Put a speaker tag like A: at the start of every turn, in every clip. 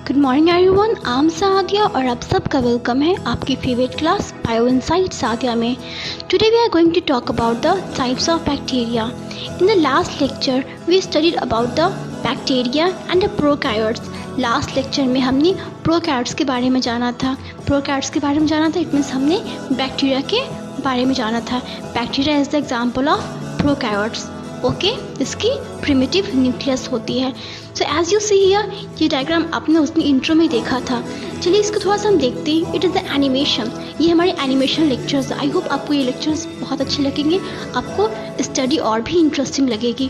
A: Good morning everyone, I am Sadia और आप सबका वेलकम है आपकी favourite class bio insight Sadia में। Today we are going to talk about the types of bacteria. In the last lecture we studied about the bacteria and the prokaryotes. Last lecture में हमने prokaryotes के बारे में जाना था। इट मीन्स हमने bacteria के बारे में जाना था। Bacteria is the example of prokaryotes. Okay, इसकी प्रिमिटिव न्यूक्लियस होती है। So as you see here, ये डायग्राम आपने उसने इंट्रो में देखा था। चलिए इसको थोड़ा सा हम देखते हैं। It is the animation. ये हमारे एनिमेशन लेक्चर्स। आई होप आपको ये लेक्चर्स बहुत अच्छे लगेंगे, आपको स्टडी और भी इंटरेस्टिंग लगेगी।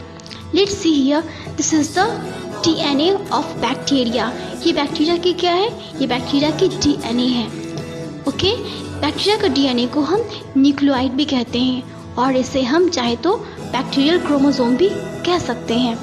A: Let's see here, this is the DNA of bacteria. ये बैक्टीरिया की क्या है? ये बैक्टीरिया की DNA है। ओके, बैक्टीरिया का DNA को हम न्यूक्लियोइड भी कहते हैं और इसे हम चाहे तो बैक्टीरियल क्रोमोसोम भी कह सकते हैं।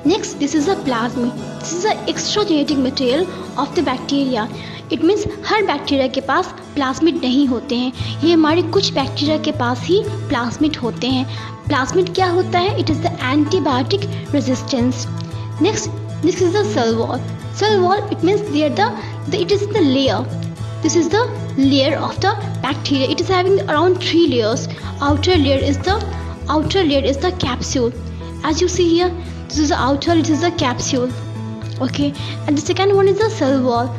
A: Next, this is a plasmid. This is a extra genetic material of the bacteria. It means her bacteria के पास प्लाज्मिड नहीं होते हैं। ये हमारे कुछ बैक्टीरिया के पास ही प्लाज्मिड होते हैं। प्लाज्मिड क्या होता है? It is the antibiotic resistance. Next, this is the cell wall. Cell wall, it means it is the layer. This is the layer of the bacteria. It is having around 3 layers. Outer layer is the capsule. As you see here, this is the outer, it is the capsule. Okay, and the second one is the cell wall.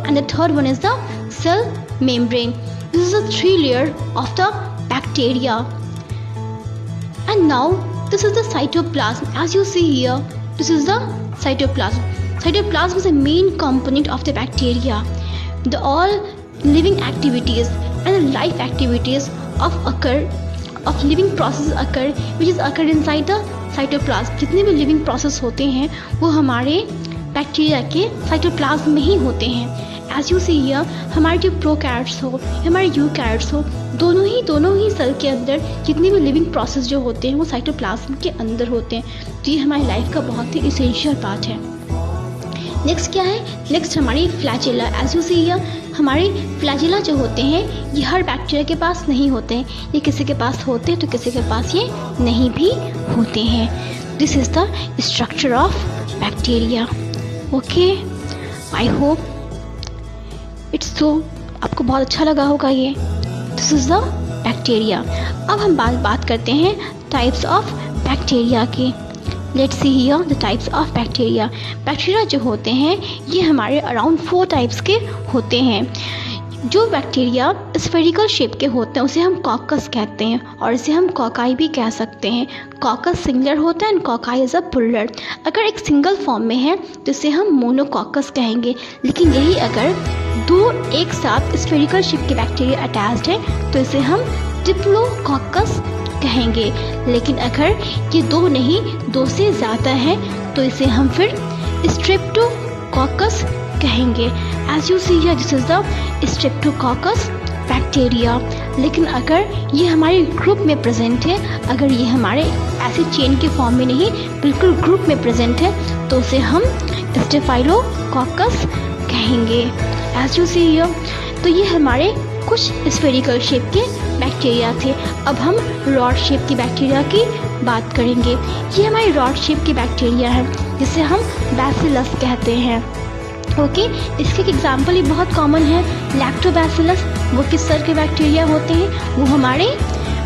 A: And the third one is the cell membrane. This is the 3 layer of the bacteria. And now this is the cytoplasm. As you see here, this is the cytoplasm. Cytoplasm is the main component of the bacteria. The all living activities and life activities of living processes occur inside the cytoplasm. जितने भी living process होते हैं वो हमारे bacteria के cytoplasm में ही होते हैं। As you see here, हमारे जो प्रोकैरियोट्स हो या हमारे यूकैरियोट्स हो, दोनों ही सेल के अंदर जितने भी लिविंग प्रोसेस जो होते हैं वो साइटोप्लाज्म के अंदर होते हैं। तो ये हमारी लाइफ का बहुत ही इसेंशियल पार्ट है। नेक्स्ट क्या है? नेक्स्ट हमारी flagella. As you see here, हमारे फ्लैजेला जो होते हैं ये हर बैक्टीरिया के पास नहीं होते हैं। ये किसी के पास होते हैं तो किसी के पास ये नहीं भी होते हैं। This is the structure of bacteria. Okay, I hope it's so आपको बहुत अच्छा लगा होगा ये। This is the bacteria. अब हम बात करते हैं टाइप्स ऑफ बैक्टीरिया की। Let's see here the types of bacteria. Bacteria जो होते हैं ये हमारे अराउंड 4 टाइप्स के होते हैं। जो बैक्टीरिया स्फेरिकल शेप के होते हैं उसे हम कॉकस कहते हैं और इसे हम कॉकाई भी कह सकते हैं। कॉकस सिंगुलर होता है एंड कॉकाई इज़ अ प्लूरल। अगर एक सिंगल फॉर्म में है तो इसे हम मोनोकॉकस कहेंगे, लेकिन यही अगर 2 एक साथ स्फेरिकल शेप के बैक्टीरिया अटैच्ड है तो इसे हम डिप्लोकॉकस कहेंगे। लेकिन अगर ये 2 नहीं 2 से ज़्यादा है तो इसे हम फिर स्ट्रेप्टोकॉकस कहेंगे। As you see here, this is the streptococcus bacteria. लेकिन अगर ये हमारे ग्रुप में प्रेजेंट है, अगर ये हमारे ऐसे चेन के फॉर्म में नहीं बिल्कुल ग्रुप में प्रेजेंट है तो उसे हम स्टेफाइलोकॉकस कहेंगे। एज यू सी हियर, तो ये हमारे कुछ स्फेरिकल शेप के बैक्टीरिया थे। अब हम रॉड शेप की बैक्टीरिया की बात करेंगे। ये हमारी रॉड शेप की बैक्टीरिया है जिसे हम बैसिलस कहते हैं। ओके, इसके एग्जाम्पल ये बहुत कॉमन है। लैक्टोबैसिलस, वो किस तरह के बैक्टीरिया होते हैं? वो हमारे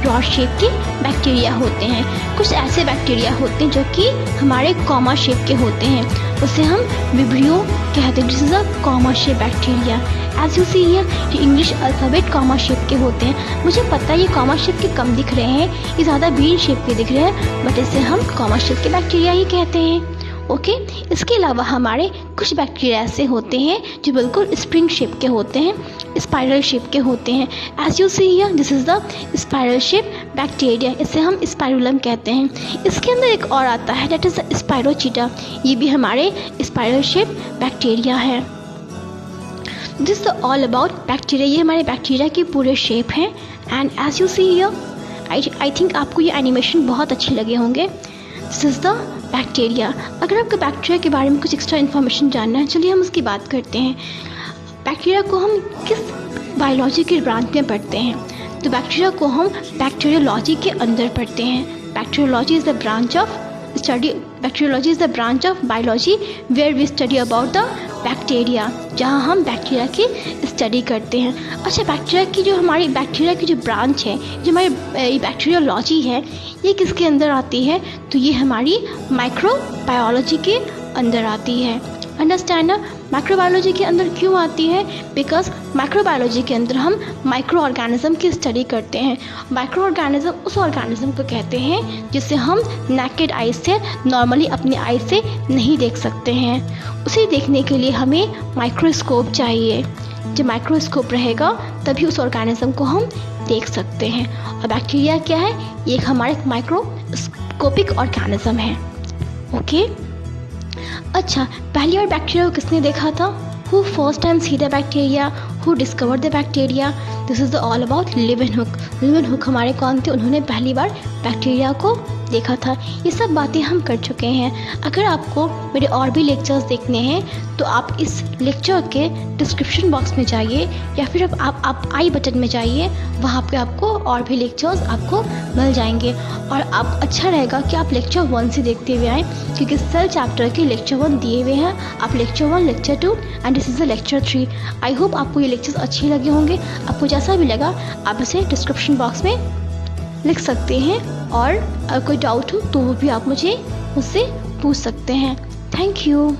A: रॉड शेप के बैक्टीरिया होते हैं। कुछ ऐसे बैक्टीरिया होते हैं जो कि हमारे कॉमा शेप के होते हैं, उसे हम विब्रियो कहते हैं। This is a comma shape bacteria. As you see here, ये इंग्लिश अल्फ़ाबेट कॉमा शेप के होते हैं। मुझे पता है ये कॉमा शेप के कम दिख रहे हैं, ये ज़्यादा बीन शेप के दिख रहे हैं, बट इसे हम कॉमा शेप के बैक्टीरिया ही कहते हैं। ओके, इसके अलावा हमारे कुछ बैक्टीरिया ऐसे होते हैं जो बिल्कुल स्प्रिंग शेप के होते हैं, स्पाइरल शेप के होते हैं। As you see here, this is the spiral shape bacteria. इसे हम स्पाइरुलम कहते हैं। इसके अंदर एक और आता है, दैट इज़ द स्पाइरोचीटा। ये भी हमारे स्पाइरल शेप बैक्टीरिया है। This is all about bacteria. ये हमारे बैक्टीरिया के पूरे शेप हैं। And as you see here, I think आपको ये एनिमेशन बहुत अच्छे लगे होंगे। This is the bacteria. अगर आपको बैक्टीरिया के बारे में कुछ एक्स्ट्रा इन्फॉर्मेशन जानना है, चलिए हम उसकी बात करते हैं। बैक्टीरिया को हम किस बायोलॉजी के ब्रांच में पढ़ते हैं? तो बैक्टीरिया को हम बैक्टीरियोलॉजी के अंदर पढ़ते हैं। Bacteriology is the branch of bacteriology is the branch of biology where we study about the bacteria, जहाँ हम बैक्टीरिया की स्टडी करते हैं। अच्छा, बैक्टीरिया की जो ब्रांच है, जो हमारी बैक्टीरियोलॉजी है, ये किसके अंदर आती है? तो ये हमारी माइक्रोबायोलॉजी के अंदर आती है। अंडरस्टैंड ना? माइक्रोबायोलॉजी के अंदर क्यों आती है? बिकॉज माइक्रोबायोलॉजी के अंदर हम माइक्रो ऑर्गेनिज्म की स्टडी करते हैं। माइक्रो ऑर्गेनिज्म उस ऑर्गेनिज्म को कहते हैं जिसे हम नेकेड आई से, नॉर्मली अपनी आई से नहीं देख सकते हैं। उसे देखने के लिए हमें माइक्रोस्कोप चाहिए। जब माइक्रोस्कोप रहेगा तभी उस ऑर्गेनिज्म को हम देख सकते हैं। और बैक्टीरिया क्या है? ये एक हमारा माइक्रोस्कोपिक ऑर्गेनिज्म है। ओके। अच्छा, पहली बार बैक्टीरिया को किसने देखा था? Who first time see the bacteria? Who discovered the bacteria? This is all about Leeuwenhoek. Leeuwenhoek हमारे कौन थे? उन्होंने पहली बार बैक्टीरिया को देखा था। ये सब बातें हम कर चुके हैं। अगर आपको मेरे और भी लेक्चर्स देखने हैं तो आप इस लेक्चर के डिस्क्रिप्शन बॉक्स में जाइए या फिर आप आई बटन में जाइए, वहाँ पे आपको और भी लेक्चर्स आपको मिल जाएंगे। और आप अच्छा रहेगा कि आप लेक्चर 1 से देखते हुए आएँ, क्योंकि सेल चैप्टर के लेक्चर 1 दिए हुए हैं। आप lecture 1, lecture 2 and this is the lecture 3। I hope आपको ये लेक्चर्स अच्छे लगे होंगे। आपको जैसा भी लगा आप इसे डिस्क्रिप्शन बॉक्स में लिख सकते हैं, और कोई डाउट हो तो वो भी आप मुझसे पूछ सकते हैं। Thank you.